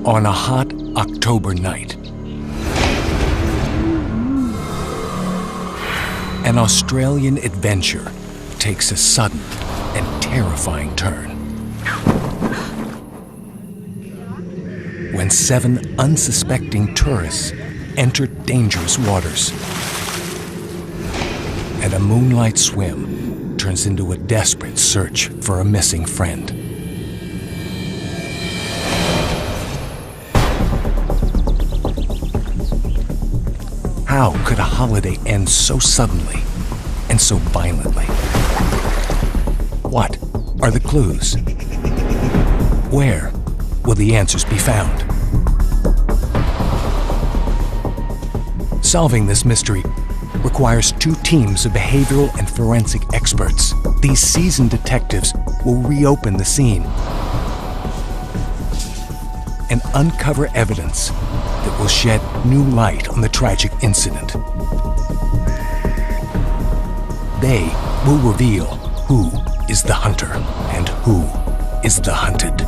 On a hot October night, an Australian adventure takes a sudden and terrifying turn. When 7 unsuspecting tourists enter dangerous waters, and a moonlight swim turns into a desperate search for a missing friend. How could a holiday end so suddenly and so violently? What are the clues? Where will the answers be found? Solving this mystery requires 2 teams of behavioral and forensic experts. These seasoned detectives will reopen the scene and uncover evidence that will shed new light on the tragic incident. They will reveal who is the hunter and who is the hunted.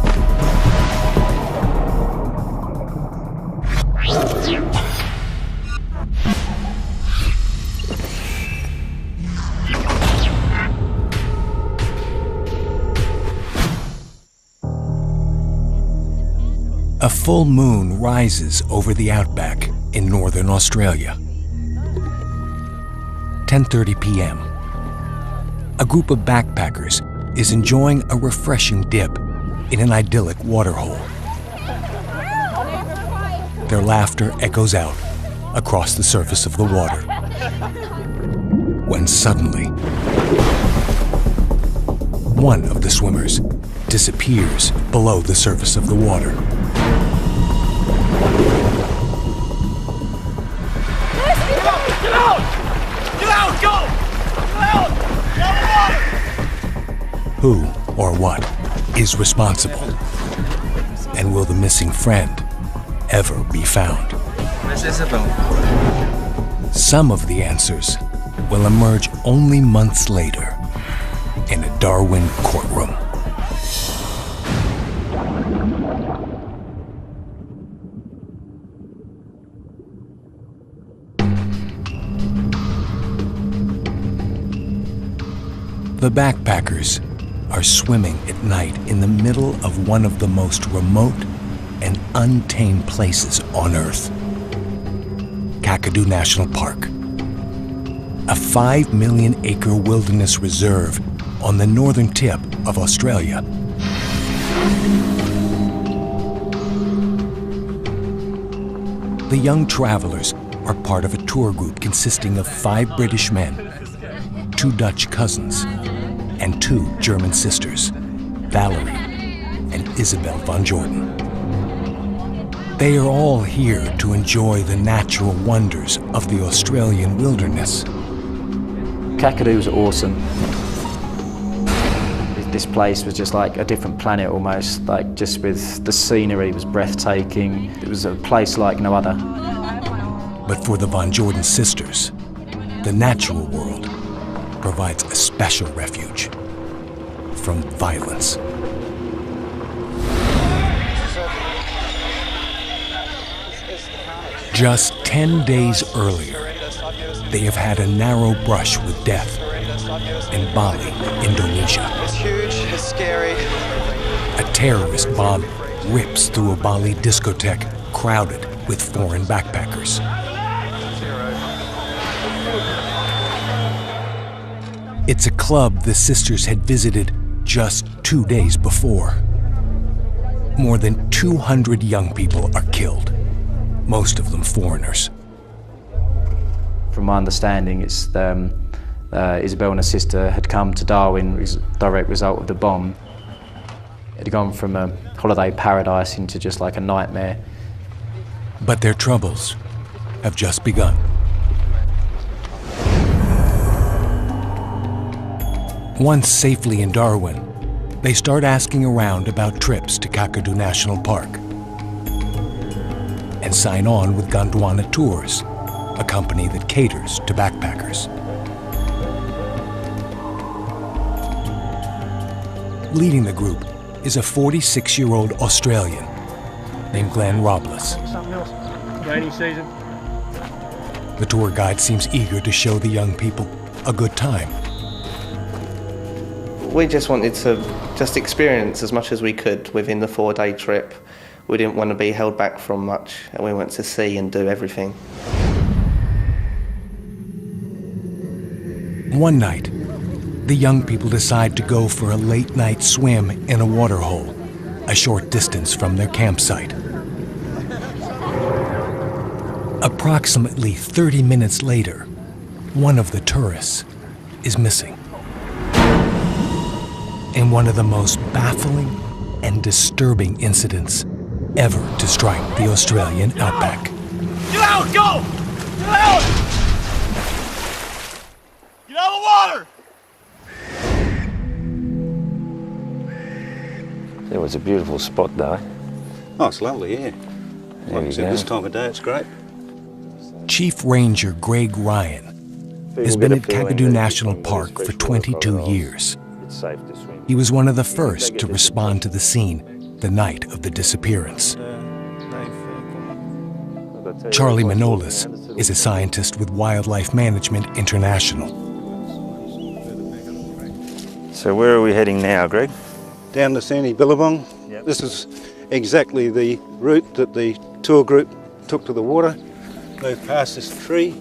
A full moon rises over the outback in northern Australia. 10:30 p.m. A group of backpackers is enjoying a refreshing dip in an idyllic waterhole. Their laughter echoes out across the surface of the water. When suddenly, one of the swimmers disappears below the surface of the water. Get out! Get out! Go! Get out! Get out! Who or what is responsible? And will the missing friend ever be found? Where's Isabel? Some of the answers will emerge only months later in a Darwin courtroom. The backpackers are swimming at night in the middle of one of the most remote and untamed places on Earth. Kakadu National Park, a 5 million acre wilderness reserve on the northern tip of Australia. The young travelers are part of a tour group consisting of 5 British men, 2 Dutch cousins, and 2 German sisters, Valerie and Isabel von Jordan. They are all here to enjoy the natural wonders of the Australian wilderness. Kakadu was awesome. This place was just like a different planet almost, like just with the scenery was breathtaking. It was a place like no other. But for the von Jordan sisters, the natural world provides a special refuge from violence. Just 10 days earlier, they have had a narrow brush with death in Bali, Indonesia. It's huge, it's scary. A terrorist bomb rips through a Bali discotheque crowded with foreign backpackers. It's a club the sisters had visited just 2 days before. More than 200 young people are killed, most of them foreigners. From my understanding, it's Isabel and her sister had come to Darwin as a direct result of the bomb. It had gone from a holiday paradise into just like a nightmare. But their troubles have just begun. Once safely in Darwin, they start asking around about trips to Kakadu National Park and sign on with Gondwana Tours, a company that caters to backpackers. Leading the group is a 46-year-old Australian, named Glenn Robles. Something else. Rainy season. The tour guide seems eager to show the young people a good time. We just wanted to just experience as much as we could within the 4-day trip. We didn't want to be held back from much, and we went to see and do everything. One night, the young people decide to go for a late-night swim in a waterhole, a short distance from their campsite. Approximately 30 minutes later, one of the tourists is missing. In one of the most baffling and disturbing incidents ever to strike the Australian outback. Get out! Go! Get out! Get out of the water! It was a beautiful spot though. Oh, it's lovely, yeah. There Like I you said, go. this time of day it's great. Chief Ranger Greg Ryan has been at Kakadu National Park for 22 years. It's safe to swim. He was one of the first to respond to the scene the night of the disappearance. Charlie Manolis is a scientist with Wildlife Management International. So where are we heading now, Greg? Down the Sandy Billabong. Yep. This is exactly the route that the tour group took to the water. Moved past this tree.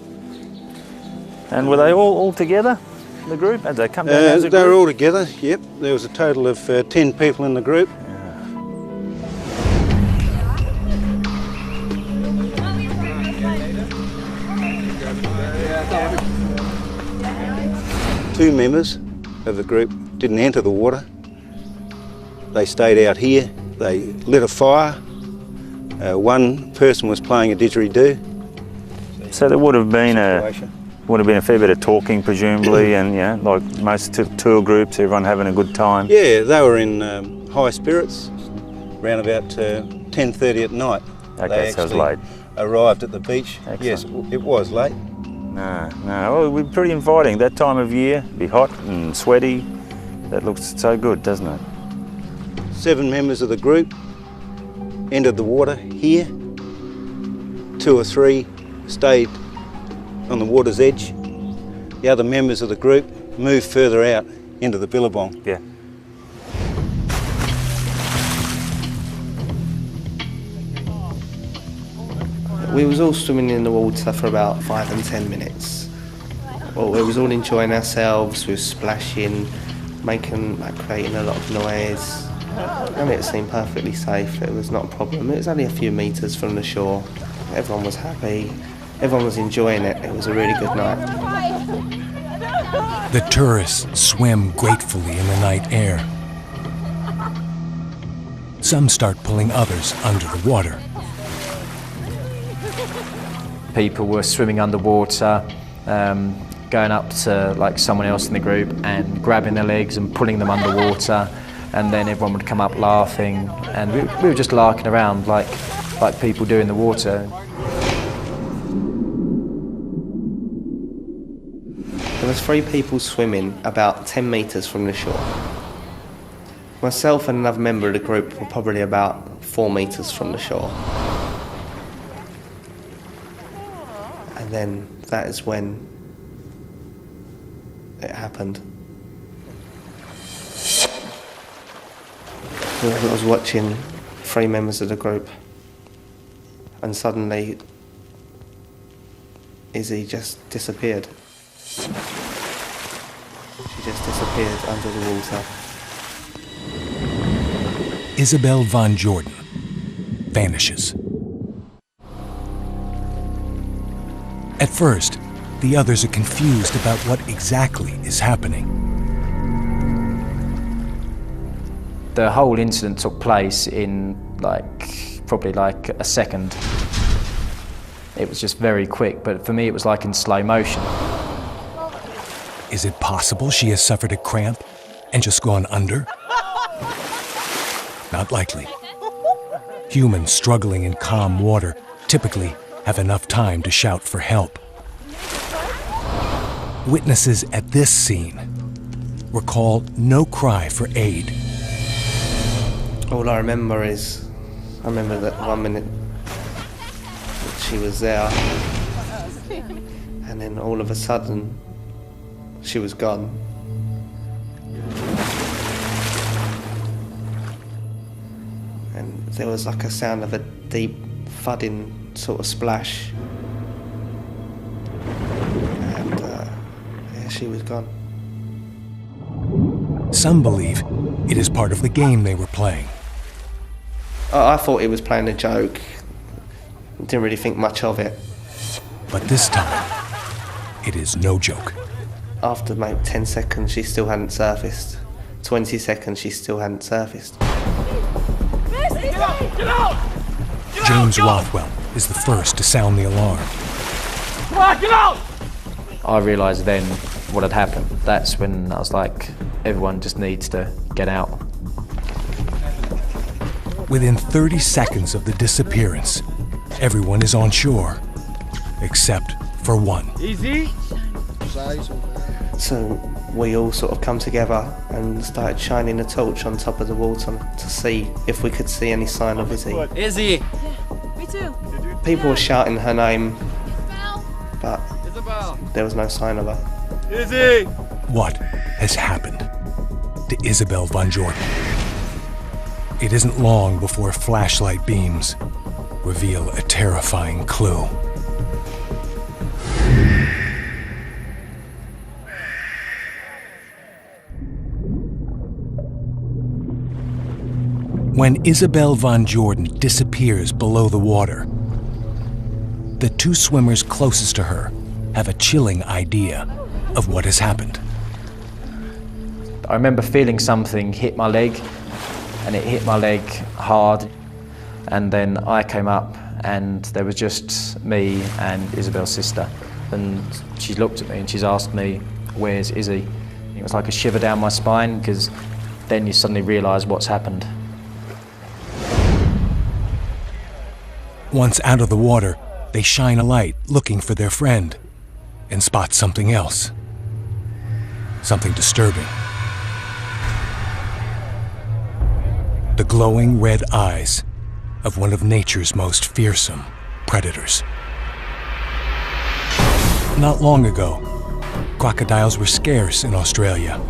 And were they all together, the group? Had they come down as a They were group? all together, yep. There was a total of 10 people in the group. Two members of the group didn't enter the water. They stayed out here. They lit a fire. One person was playing a didgeridoo. So there would have been a situation. fair bit of talking, presumably, and like most tour groups, everyone having a good time. Yeah, they were in high spirits. Around about 10:30 at night. Okay, They so it was actually late. arrived at the beach. Excellent. Yes, it was late. No. Well, it would be pretty inviting. That time of year, be hot and sweaty. That looks so good, doesn't it? 7 members of the group entered the water here. 2 or 3 stayed on the water's edge. The other members of the group moved further out into the Billabong. Yeah. We was all swimming in the water for about 5 and 10 minutes. Well, we was all enjoying ourselves, we was splashing, creating a lot of noise. And it seemed perfectly safe, it was not a problem. It was only a few metres from the shore. Everyone was happy, everyone was enjoying it. It was a really good night. The tourists swim gratefully in the night air. Some start pulling others under the water. People were swimming underwater, going up to like someone else in the group and grabbing their legs and pulling them underwater, and then everyone would come up laughing, and we were just larking around like people do in the water. There was 3 people swimming about 10 metres from the shore. Myself and another member of the group were probably about 4 metres from the shore. And then that is when it happened. I was watching 3 members of the group, and suddenly Izzy just disappeared. She just disappeared under the water. Isabel Von Jordan vanishes. At first, the others are confused about what exactly is happening. The whole incident took place in probably a second. It was just very quick, but for me it was like in slow motion. Is it possible she has suffered a cramp and just gone under? Not likely. Humans struggling in calm water typically have enough time to shout for help. Witnesses at this scene recall no cry for aid. All I remember is I remember that one minute that she was there, and then all of a sudden she was gone. And there was like a sound of a deep thudding sort of splash, and yeah, she was gone. Some believe it is part of the game they were playing. I thought he was playing a joke. Didn't really think much of it. But this time, it is no joke. After maybe 10 seconds, she still hadn't surfaced. 20 seconds, she still hadn't surfaced. Get out! Get out! James Rothwell is the first to sound the alarm. Come on, get out! I realised then what had happened. That's when I was like, everyone just needs to get out. Within 30 seconds of the disappearance, everyone is on shore, except for one. Easy. So we all sort of come together and started shining a torch on top of the water to see if we could see any sign of Izzy. Izzy. Me too. People were shouting her name, but Isabel. there was no sign of her. Izzy. What has happened to Isabel Van Jordan? It isn't long before flashlight beams reveal a terrifying clue. When Isabel Van Jordan disappears below the water, the two swimmers closest to her have a chilling idea of what has happened. I remember feeling something hit my leg, and it hit my leg hard. And then I came up and there was just me and Isabel's sister. And she looked at me and she's asked me, "Where's Izzy?" It was like a shiver down my spine, because then you suddenly realise what's happened. Once out of the water, they shine a light looking for their friend and spot something else. Something disturbing. The glowing red eyes of one of nature's most fearsome predators. Not long ago, crocodiles were scarce in Australia.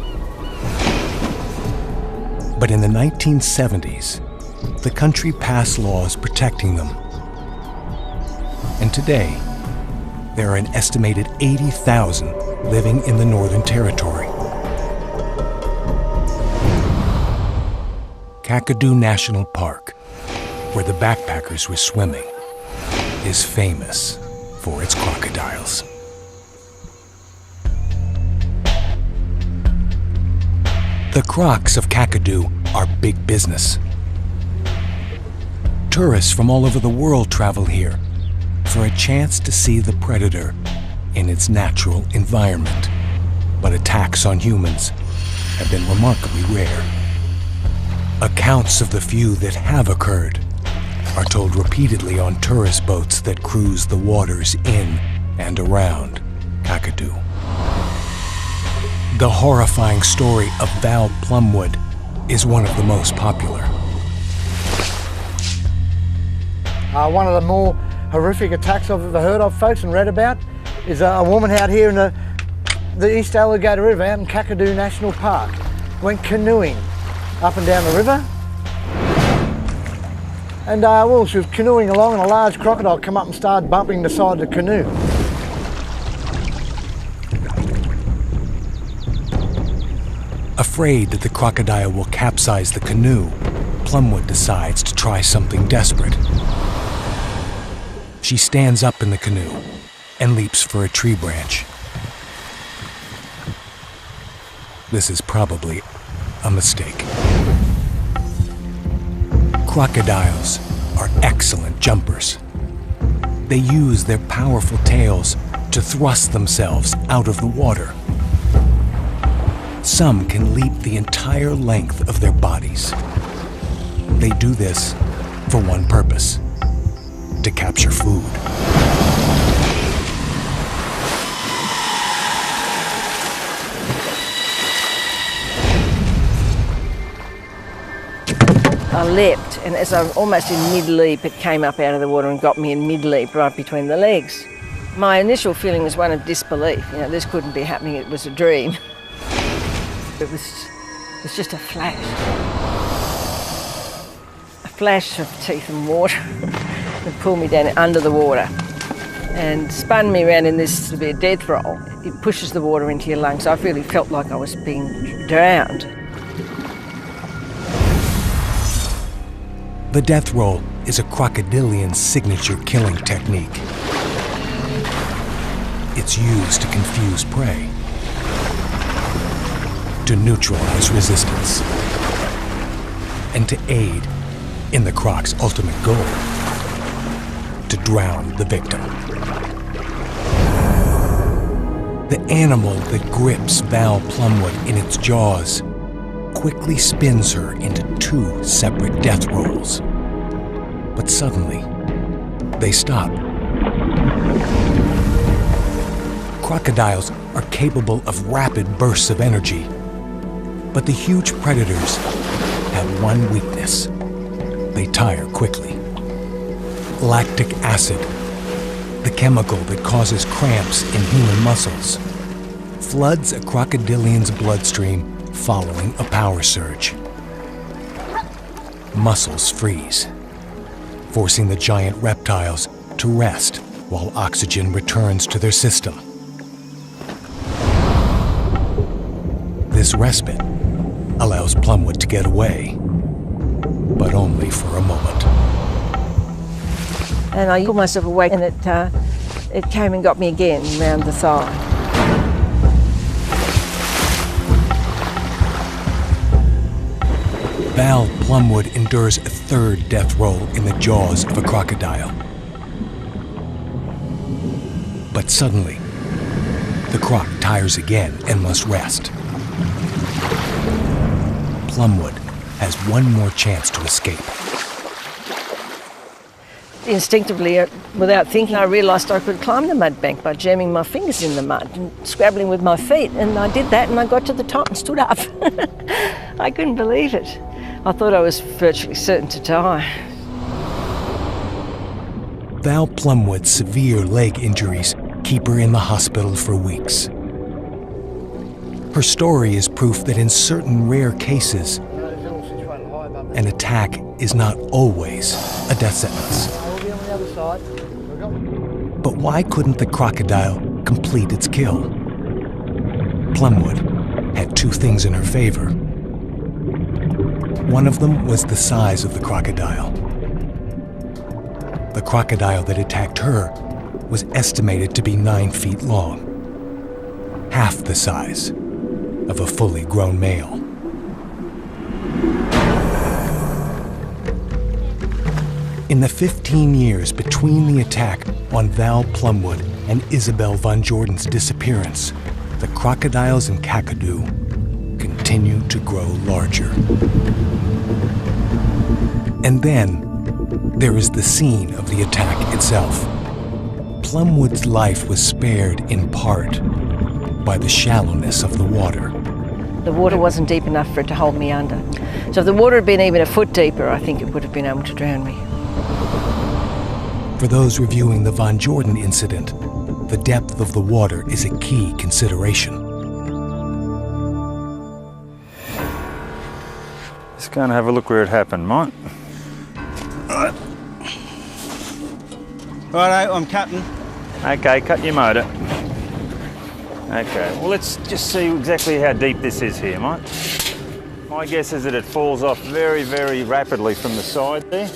But in the 1970s, the country passed laws protecting them. And today, there are an estimated 80,000 living in the Northern Territory. Kakadu National Park, where the backpackers were swimming, is famous for its crocodiles. The crocs of Kakadu are big business. Tourists from all over the world travel here for a chance to see the predator in its natural environment. But attacks on humans have been remarkably rare. Accounts of the few that have occurred are told repeatedly on tourist boats that cruise the waters in and around Kakadu. The horrifying story of Val Plumwood is one of the most popular. One of the more horrific attacks I've ever heard of, folks, and read about, is a woman out here in the East Alligator River out in Kakadu National Park. Went canoeing up and down the river, and well, she was canoeing along and a large crocodile came up and started bumping the side of the canoe. Afraid that the crocodile will capsize the canoe, Plumwood decides to try something desperate. She stands up in the canoe and leaps for a tree branch. This is probably a mistake. Crocodiles are excellent jumpers. They use their powerful tails to thrust themselves out of the water. Some can leap the entire length of their bodies. They do this for one purpose: to capture food. I leapt, and as I'm almost in mid-leap, it came up out of the water and got me in mid-leap right between the legs. My initial feeling was one of disbelief. You know, this couldn't be happening, it was a dream. It was just a flash. A flash of teeth and water that pulled me down under the water and spun me around in this to be a death roll. It pushes the water into your lungs. I really felt like I was being drowned. The death roll is a crocodilian signature killing technique. It's used to confuse prey, to neutralize resistance, and to aid in the croc's ultimate goal, to drown the victim. The animal that grips Val Plumwood in its jaws quickly spins her into two separate death rolls. But suddenly, they stop. Crocodiles are capable of rapid bursts of energy, but the huge predators have one weakness. They tire quickly. Lactic acid, the chemical that causes cramps in human muscles, floods a crocodilian's bloodstream following a power surge. Muscles freeze, forcing the giant reptiles to rest while oxygen returns to their system. This respite allows Plumwood to get away, but only for a moment. And I pulled myself awake, and it came and got me again round the thigh. Val Plumwood endures a third death roll in the jaws of a crocodile. But suddenly, the croc tires again and must rest. Plumwood has one more chance to escape. Instinctively, without thinking, I realised I could climb the mud bank by jamming my fingers in the mud and scrabbling with my feet. And I did that, and I got to the top and stood up. I couldn't believe it. I thought I was virtually certain to die. Val Plumwood's severe leg injuries keep her in the hospital for weeks. Her story is proof that in certain rare cases, an attack is not always a death sentence. But why couldn't the crocodile complete its kill? Plumwood had two things in her favor. One of them was the size of the crocodile. The crocodile that attacked her was estimated to be 9 feet long, half the size of a fully grown male. In the 15 years between the attack on Val Plumwood and Isabel Van Jordan's disappearance, the crocodiles in Kakadu continue to grow larger. And then there is the scene of the attack itself. Plumwood's life was spared in part by the shallowness of the water. The water wasn't deep enough for it to hold me under. So if the water had been even a foot deeper, I think it would have been able to drown me. For those reviewing the Van Jordan incident, the depth of the water is a key consideration. Let's go and have a look where it happened, mate. Righto, I'm cutting. Okay, cut your motor. Okay, well let's just see exactly how deep this is here, mate. My guess is that it falls off very, very rapidly from the side there.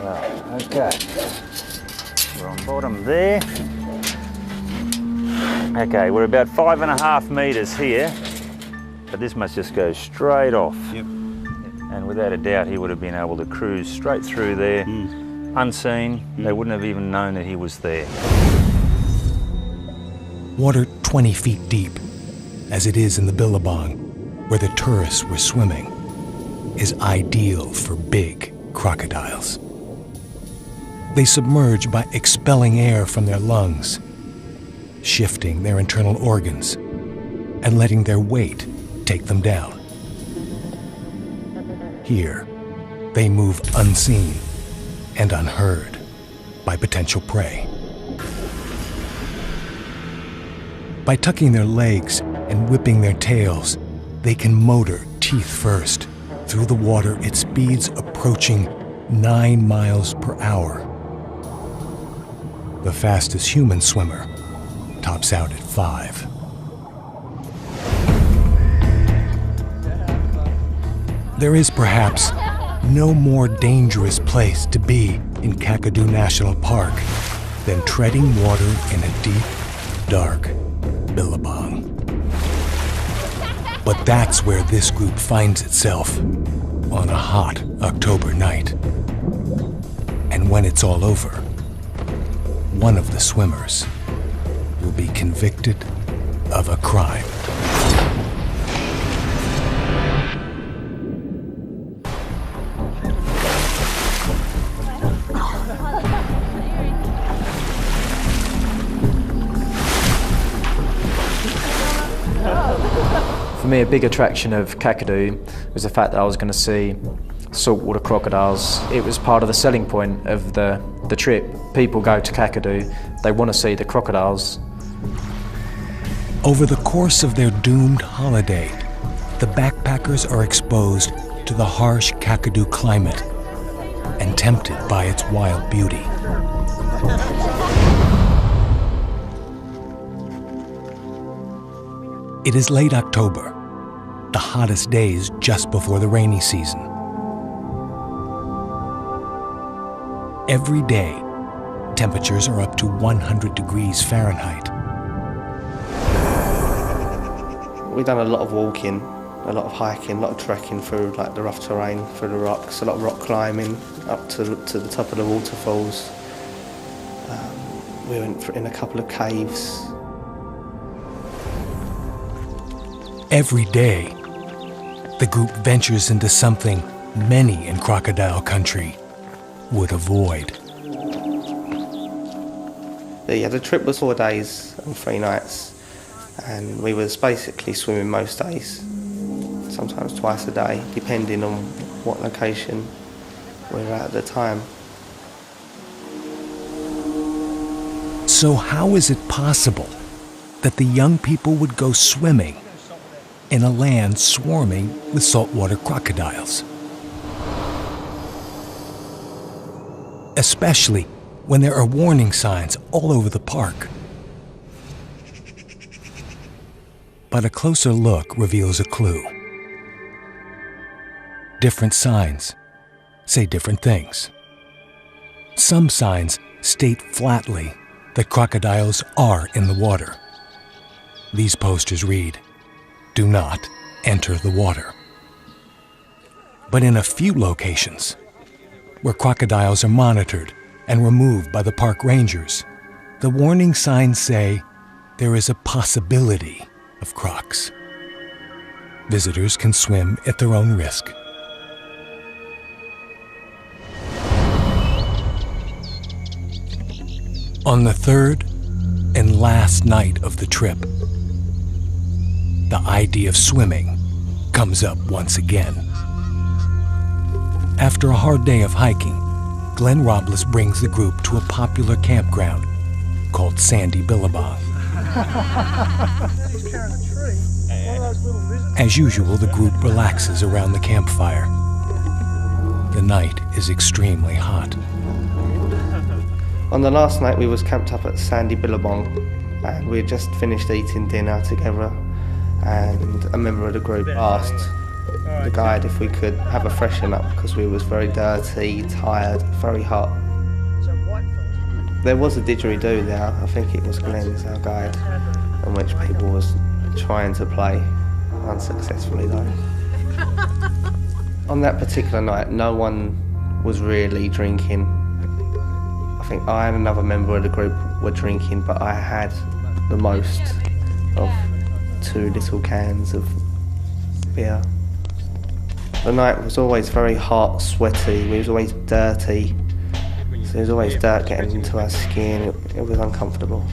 Right, okay. We're on bottom there. Okay, we're about 5.5 metres here, but this must just go straight off. Yep. And without a doubt, he would have been able to cruise straight through there, unseen. They wouldn't have even known that he was there. Water 20 feet deep, as it is in the Billabong, where the tourists were swimming, is ideal for big crocodiles. They submerge by expelling air from their lungs, shifting their internal organs and letting their weight take them down. Here, they move unseen and unheard by potential prey. By tucking their legs and whipping their tails, they can motor teeth first through the water at speeds approaching 9 miles per hour. The fastest human swimmer tops out at 5. There is perhaps no more dangerous place to be in Kakadu National Park than treading water in a deep, dark billabong. But that's where this group finds itself on a hot October night. And when it's all over, one of the swimmers will be convicted of a crime. For me, a big attraction of Kakadu was the fact that I was going to see saltwater crocodiles. It was part of the selling point of the trip. People go to Kakadu, they want to see the crocodiles. Over the course of their doomed holiday, the backpackers are exposed to the harsh Kakadu climate and tempted by its wild beauty. It is late October, the hottest days just before the rainy season. Every day, temperatures are up to 100 degrees Fahrenheit. We've done a lot of walking, a lot of hiking, a lot of trekking through like the rough terrain, through the rocks, a lot of rock climbing up to the top of the waterfalls. We went in a couple of caves. Every day, the group ventures into something many in Crocodile Country would avoid. Yeah, the trip was 4 days and 3 nights, and we was basically swimming most days, sometimes twice a day, depending on what location we were at the time. So how is it possible that the young people would go swimming in a land swarming with saltwater crocodiles? Especially when there are warning signs all over the park. But a closer look reveals a clue. Different signs say different things. Some signs state flatly that crocodiles are in the water. These posters read, "Do not enter the water." But in a few locations, where crocodiles are monitored and removed by the park rangers, the warning signs say there is a possibility of crocs. Visitors can swim at their own risk. On the third and last night of the trip, the idea of swimming comes up once again. After a hard day of hiking, Glenn Robles brings the group to a popular campground called Sandy Billabong. As usual, the group relaxes around the campfire. The night is extremely hot. On the last night we was camped up at Sandy Billabong, and we had just finished eating dinner together, and a member of the group asked the guide if we could have a freshen up because we was very dirty, tired, very hot. There was a didgeridoo there, I think it was Glenn's, our guide, on which people was trying to play, unsuccessfully though. On that particular night, no one was really drinking. I think I and another member of the group were drinking, but I had the most of 2 little cans of beer. The night was always very hot, sweaty, we was always dirty. So there was always dirt getting into our skin, it was uncomfortable.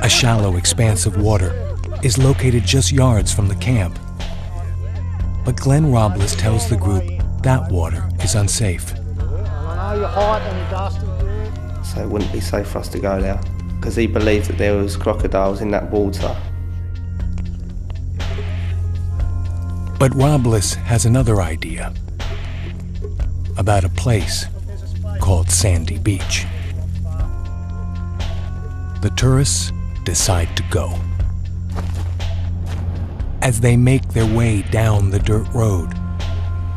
A shallow expanse of water is located just yards from the camp. But Glenn Robles tells the group that water is unsafe. I know you're hot and you're dusty. So it wouldn't be safe for us to go there, because he believed that there was crocodiles in that water. But Robles has another idea about a place called Sandy Beach. The tourists decide to go. As they make their way down the dirt road,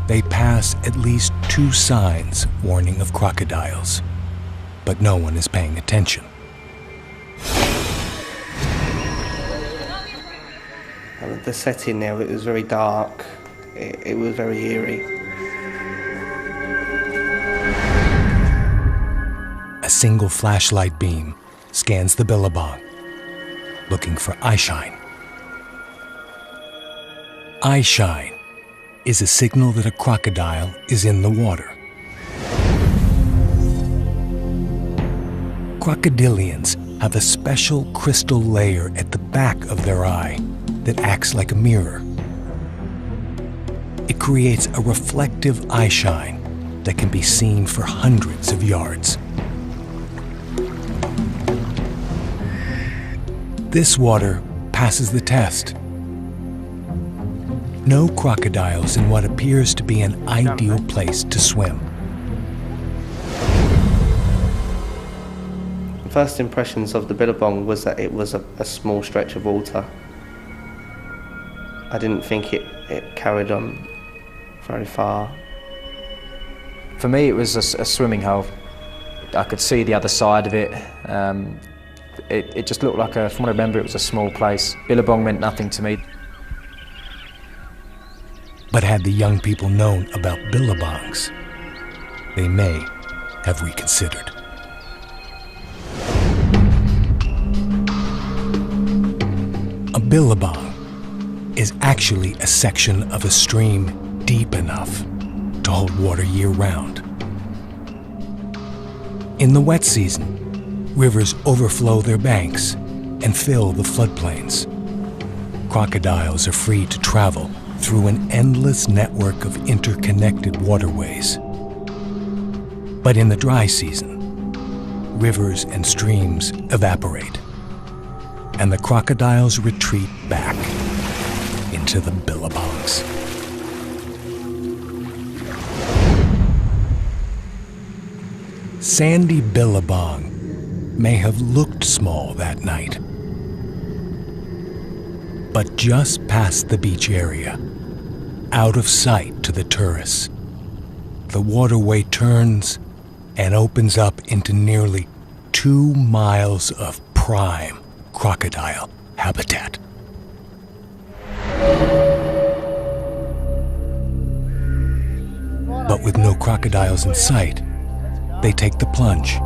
they pass at least 2 signs warning of crocodiles, but no one is paying attention. The setting there, it was very dark. It was very eerie. A single flashlight beam scans the billabong, looking for eyeshine. Eyeshine is a signal that a crocodile is in the water. Crocodilians have a special crystal layer at the back of their eye that acts like a mirror. It creates a reflective eyeshine that can be seen for hundreds of yards. This water passes the test. No crocodiles in what appears to be an ideal place to swim. The first impressions of the billabong was that it was a small stretch of water. I didn't think it carried on very far. For me, it was a swimming hole. I could see the other side of it. It just looked like from what I remember, it was a small place. Billabong meant nothing to me. But had the young people known about billabongs, they may have reconsidered. A billabong is actually a section of a stream deep enough to hold water year-round. In the wet season, rivers overflow their banks and fill the floodplains. Crocodiles are free to travel through an endless network of interconnected waterways. But in the dry season, rivers and streams evaporate, and the crocodiles retreat back into the billabongs. Sandy Billabong may have looked small that night, but just past the beach area, out of sight to the tourists, the waterway turns and opens up into nearly 2 miles of prime crocodile habitat. But with no crocodiles in sight, they take the plunge.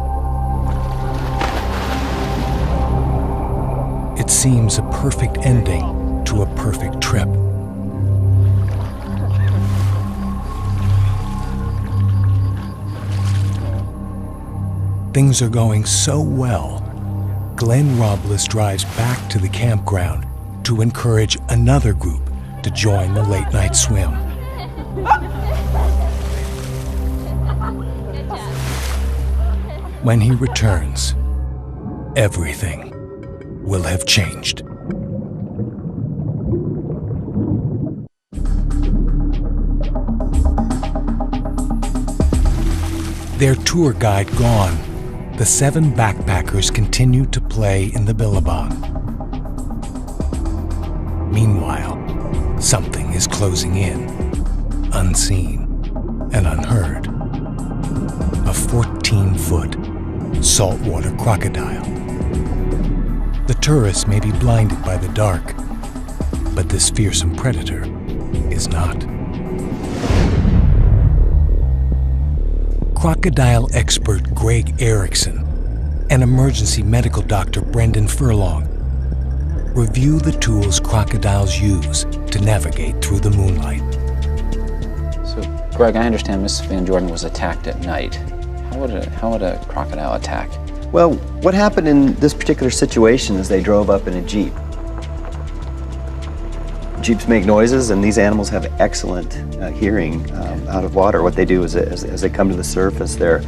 It seems a perfect ending to a perfect trip. Things are going so well, Glenn Robles drives back to the campground to encourage another group to join the late-night swim. When he returns, everything will have changed. Their tour guide gone, the 7 backpackers continue to play in the billabong. Meanwhile, something is closing in, unseen and unheard. A 14-foot saltwater crocodile. The tourists may be blinded by the dark, but this fearsome predator is not. Crocodile expert Greg Erickson and emergency medical doctor Brendan Furlong review the tools crocodiles use to navigate through the moonlight. So, Greg, I understand Miss Van Jordan was attacked at night. How would a crocodile attack Well, what happened in this particular situation is they drove up in a Jeep. Jeeps make noises, and these animals have excellent hearing out of water. What they do is as they come to the surface, their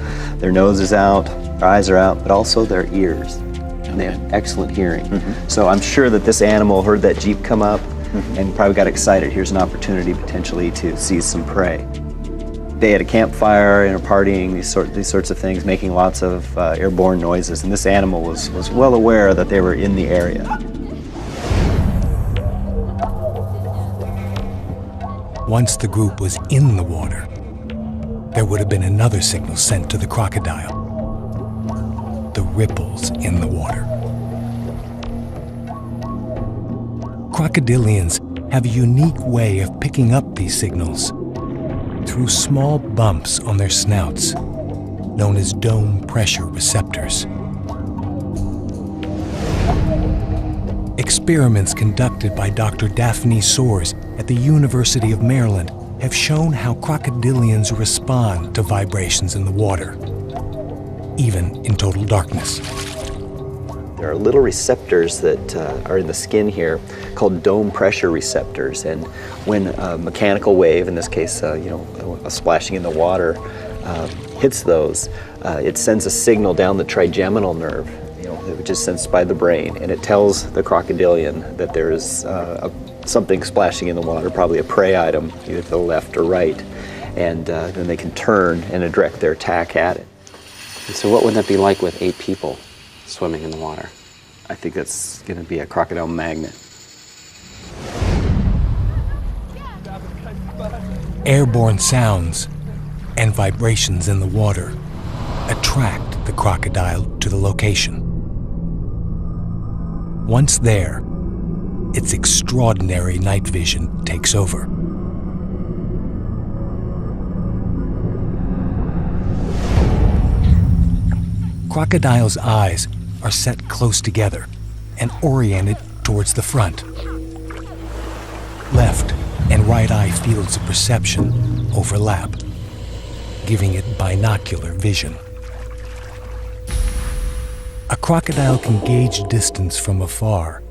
nose is out, their eyes are out, but also their ears. And they have excellent hearing. So I'm sure that this animal heard that Jeep come up and probably got excited. Here's an opportunity potentially to seize some prey. They had a campfire and partying, these sorts of things, making lots of airborne noises, and this animal was well aware that they were in the area. Once the group was in the water, there would have been another signal sent to the crocodile. The ripples in the water. Crocodilians have a unique way of picking up these signals through small bumps on their snouts, known as dome pressure receptors. Experiments conducted by Dr. Daphne Soares at the University of Maryland have shown how crocodilians respond to vibrations in the water, even in total darkness. There are little receptors that are in the skin here called dome pressure receptors, and when a mechanical wave, in this case, a splashing in the water, hits those, it sends a signal down the trigeminal nerve, which is sensed by the brain, and it tells the crocodilian that there is something splashing in the water, probably a prey item, either to the left or right, and then they can turn and direct their attack at it. And so what would that be like with 8 people swimming in the water? I think that's going to be a crocodile magnet. Airborne sounds and vibrations in the water attract the crocodile to the location. Once there, its extraordinary night vision takes over. Crocodile's eyes are set close together and oriented towards the front. Left and right eye fields of perception overlap, giving it binocular vision. A crocodile can gauge distance from afar,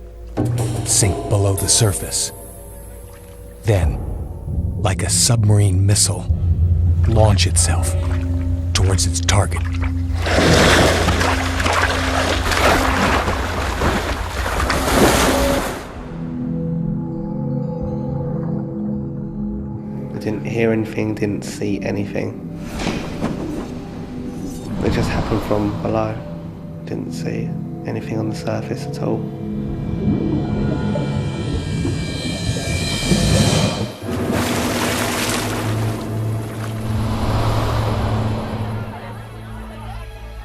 sink below the surface, then, like a submarine missile, launch itself towards its target. I didn't hear anything, didn't see anything. It just happened from below. Didn't see anything on the surface at all.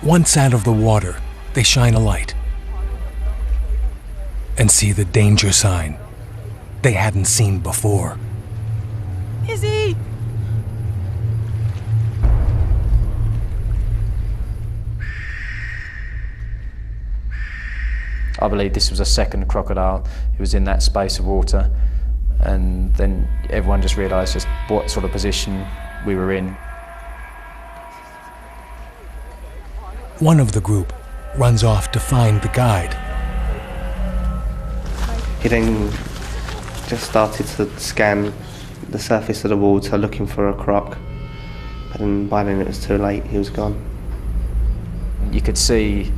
Once out of the water, they shine a light and see the danger sign they hadn't seen before. Izzy! I believe this was a second crocodile who was in that space of water, and then everyone just realised just what sort of position we were in. One of the group runs off to find the guide. He then just started to scan the surface of the water looking for a croc, but then by then it was too late, he was gone. You could see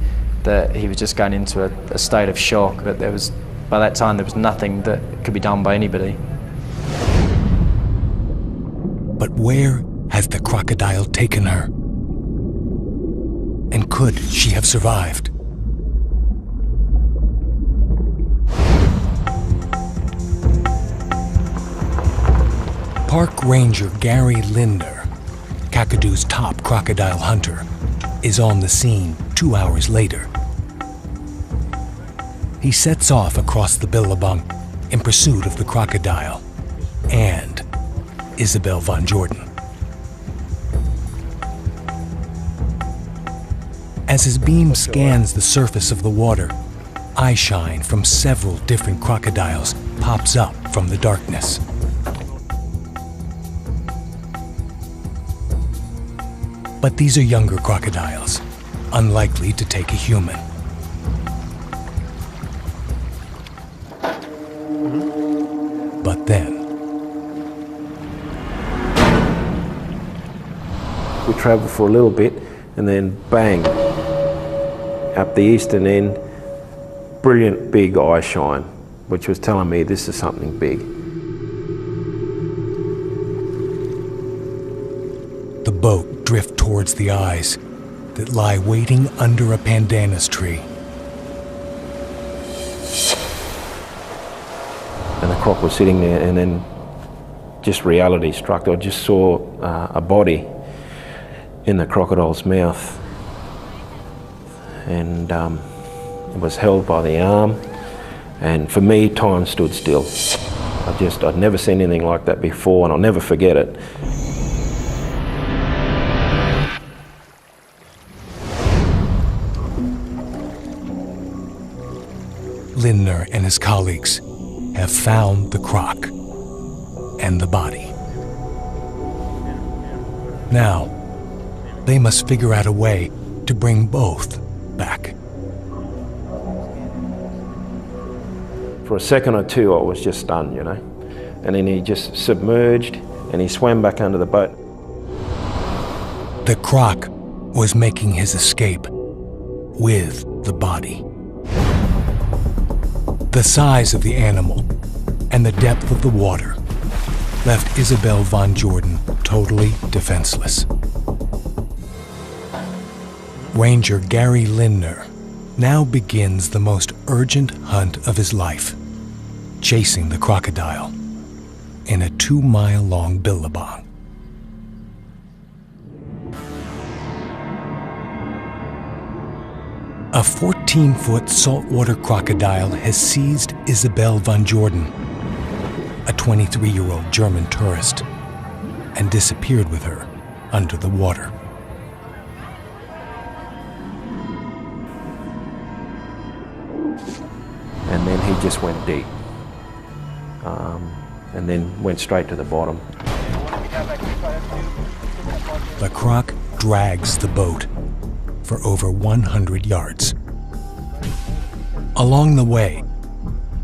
that he was just going into a state of shock, but by that time there was nothing that could be done by anybody. But where has the crocodile taken her? And could she have survived? Park Ranger Gary Linder, Kakadoo's top crocodile hunter, is on the scene 2 hours later. He sets off across the Billabong in pursuit of the crocodile and Isabel von Jordan. As his beam scans the surface of the water, eyeshine from several different crocodiles pops up from the darkness. But these are younger crocodiles, unlikely to take a human. But then, we travelled for a little bit and then bang, up the eastern end, brilliant big eye shine, which was telling me this is something big. the boat drifted towards the eyes that lie waiting under a pandanus tree. And the croc was sitting there, and then just reality struck. I just saw a body in the crocodile's mouth, and it was held by the arm, and for me time stood still. I'd never seen anything like that before, and I'll never forget it. Lindner and his colleagues have found the croc and the body. Now, they must figure out a way to bring both back. For a second or two, I was just stunned, you know. And then he just submerged and he swam back under the boat. The croc was making his escape with the body. The size of the animal and the depth of the water left Isabel von Jordan totally defenseless. Ranger Gary Lindner now begins the most urgent hunt of his life, chasing the crocodile in a 2-mile-long billabong. A 14-foot saltwater crocodile has seized Isabel von Jordan, a 23-year-old German tourist, and disappeared with her under the water. And then he just went deep, and then went straight to the bottom. The croc drags the boat for over 100 yards. Along the way,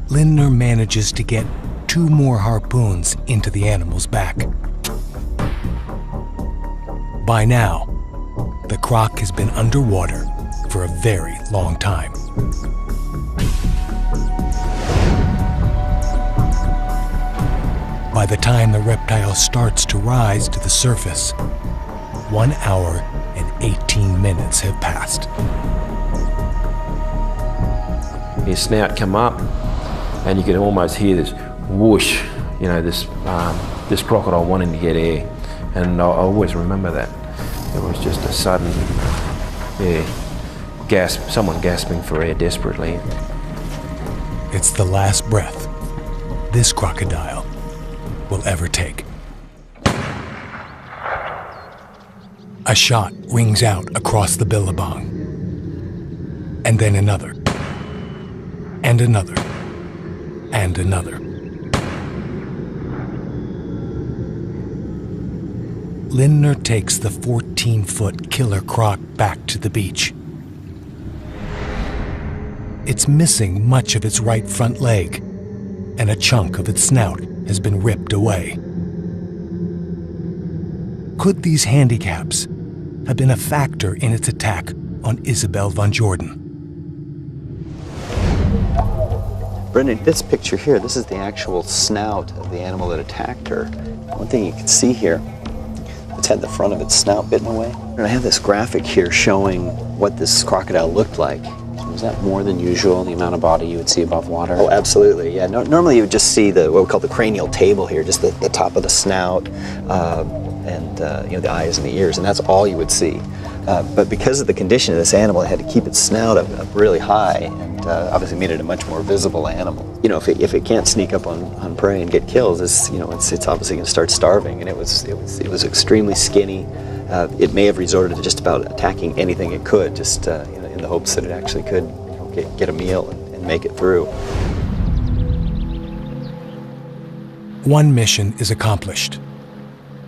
Lindner manages to get 2 more harpoons into the animal's back. By now, the croc has been underwater for a very long time. By the time the reptile starts to rise to the surface, 1 hour and 18 minutes have passed. His snout come up, and you could almost hear this whoosh, you know, this crocodile wanting to get air. And I always remember that. It was just a sudden, gasp, someone gasping for air desperately. It's the last breath this crocodile will ever take. A shot rings out across the billabong, and then another, and another, and another. Lindner takes the 14-foot killer croc back to the beach. It's missing much of its right front leg, and a chunk of its snout has been ripped away. Could these handicaps have been a factor in its attack on Isabel von Jordan? Brendan, this picture here, this is the actual snout of the animal that attacked her. One thing you can see here, it's had the front of its snout bitten away. And I have this graphic here showing what this crocodile looked like. Was that more than usual, the amount of body you would see above water? Oh, absolutely, yeah. Normally you would just see what we call the cranial table here, just the top of the snout, and the eyes and the ears, and that's all you would see. But because of the condition of this animal, it had to keep its snout up really high, and obviously made it a much more visible animal. You know, if it can't sneak up on prey and get kills, it's obviously going to start starving. And it was extremely skinny. It may have resorted to just about attacking anything it could, just in the hopes that it actually could get a meal and make it through. One mission is accomplished,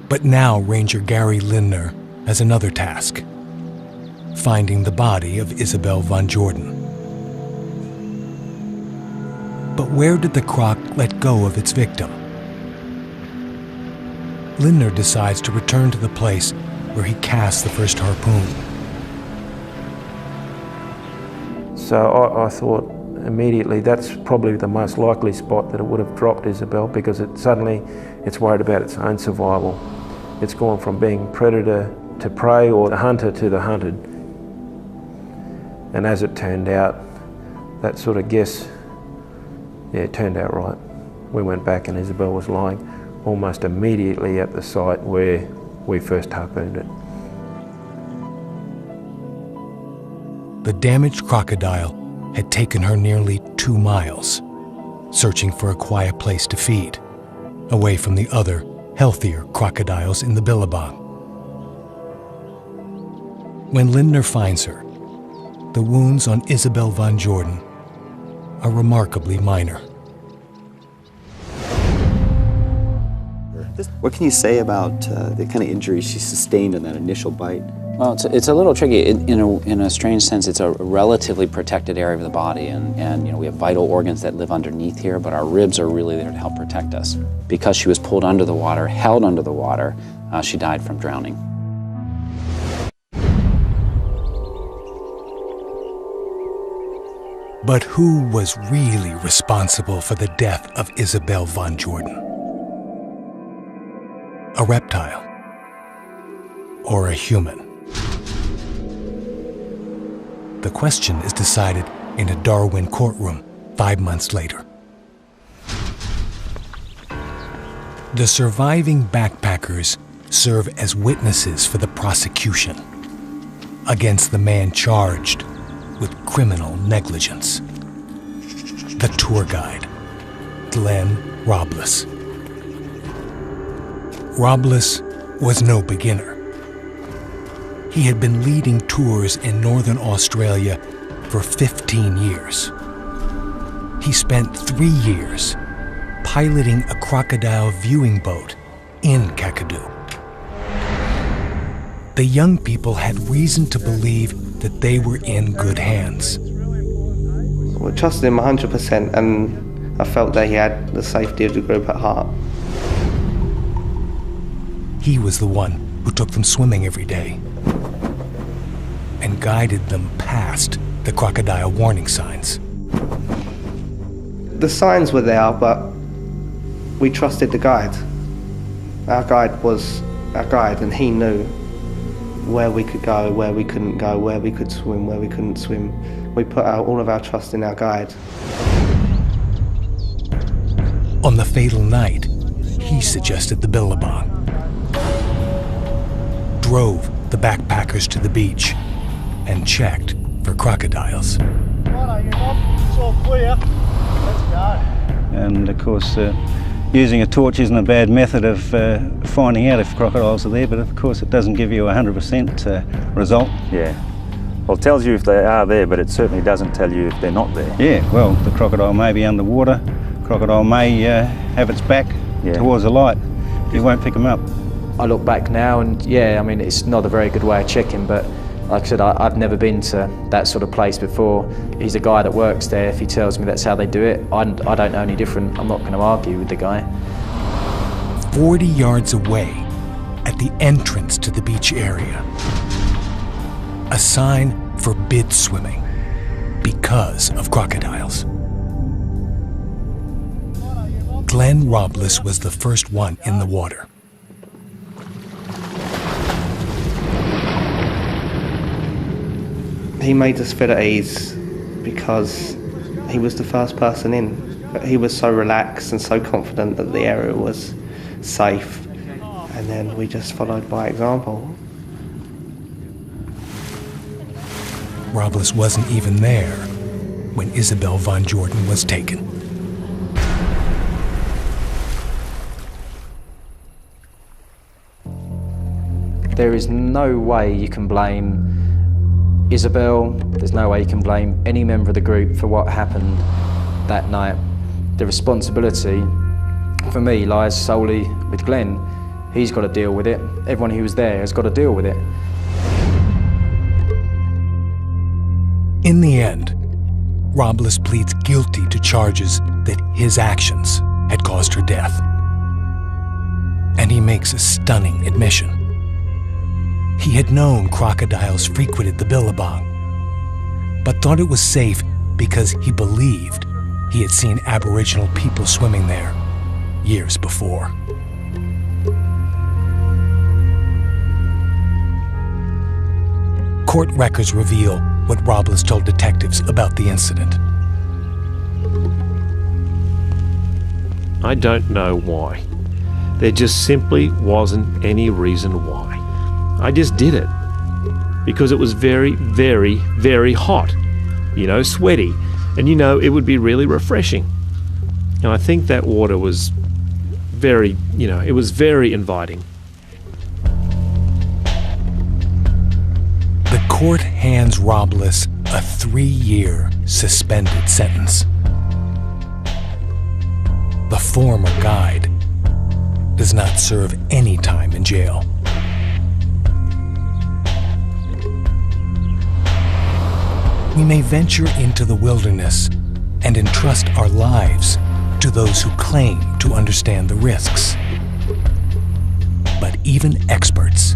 but now Ranger Gary Lindner has another task. finding the body of Isabel von Jordan. But where did the croc let go of its victim? Lindner decides to return to the place where he cast the first harpoon. So I thought immediately that's probably the most likely spot that it would have dropped Isabel, because it's worried about its own survival. It's gone from being predator to prey, or the hunter to the hunted. And as it turned out, that sort of guess, it turned out right. We went back and Isabel was lying almost immediately at the site where we first harpooned it. The damaged crocodile had taken her nearly 2 miles, searching for a quiet place to feed, away from the other, healthier crocodiles in the Billabong. When Lindner finds her, the wounds on Isabel von Jordan are remarkably minor. What can you say about the kind of injuries she sustained in that initial bite? Well, it's a little tricky. In a strange sense, it's a relatively protected area of the body, and you know, we have vital organs that live underneath here, but our ribs are really there to help protect us. Because she was pulled under the water, held under the water, she died from drowning. But who was really responsible for the death of Isabel von Jordan? A reptile or a human? The question is decided in a Darwin courtroom 5 months later. The surviving backpackers serve as witnesses for the prosecution against the man charged with criminal negligence, the tour guide, Glenn Robles. Robles was no beginner. He had been leading tours in northern Australia for 15 years. He spent 3 years piloting a crocodile viewing boat in Kakadu. The young people had reason to believe that they were in good hands. We trusted him 100%, and I felt that he had the safety of the group at heart. He was the one who took them swimming every day and guided them past the crocodile warning signs. The signs were there, but we trusted the guide. Our guide was our guide, and he knew where we could go, where we couldn't go, where we could swim, where we couldn't swim. We put all of our trust in our guide. On the fatal night, he suggested the Billabong, drove the backpackers to the beach, and checked for crocodiles. It's all clear. Let's go. And of course, using a torch isn't a bad method of finding out if crocodiles are there, but of course it doesn't give you a 100% result. Yeah. Well, it tells you if they are there, but it certainly doesn't tell you if they're not there. Yeah, well, the crocodile may be underwater. Crocodile may have its back towards the light. You won't pick them up. I look back now and yeah, I mean, it's not a very good way of checking, but like I said, I've never been to that sort of place before. He's a guy that works there. If he tells me that's how they do it, I don't know any different. I'm not going to argue with the guy. 40 yards away, at the entrance to the beach area, a sign forbids swimming because of crocodiles. Glenn Robles was the first one in the water. He made us feel at ease because he was the first person in. But he was so relaxed and so confident that the area was safe, and then we just followed by example. Robles wasn't even there when Isabel von Jordan was taken. There is no way you can blame Isabel, there's no way you can blame any member of the group for what happened that night. The responsibility for me lies solely with Glenn. He's got to deal with it. Everyone who was there has got to deal with it. In the end, Robles pleads guilty to charges that his actions had caused her death. And he makes a stunning admission. He had known crocodiles frequented the billabong, but thought it was safe because he believed he had seen Aboriginal people swimming there years before. Court records reveal what Robles told detectives about the incident. I don't know why. There just simply wasn't any reason why. I just did it. Because it was very, very, very hot. You know, sweaty. And you know, it would be really refreshing. And I think that water was very, it was very inviting. The court hands Robles a 3-year suspended sentence. The former guide does not serve any time in jail. We may venture into the wilderness and entrust our lives to those who claim to understand the risks. But even experts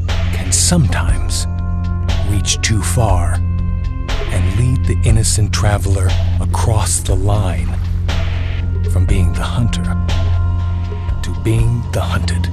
can sometimes reach too far and lead the innocent traveler across the line from being the hunter to being the hunted.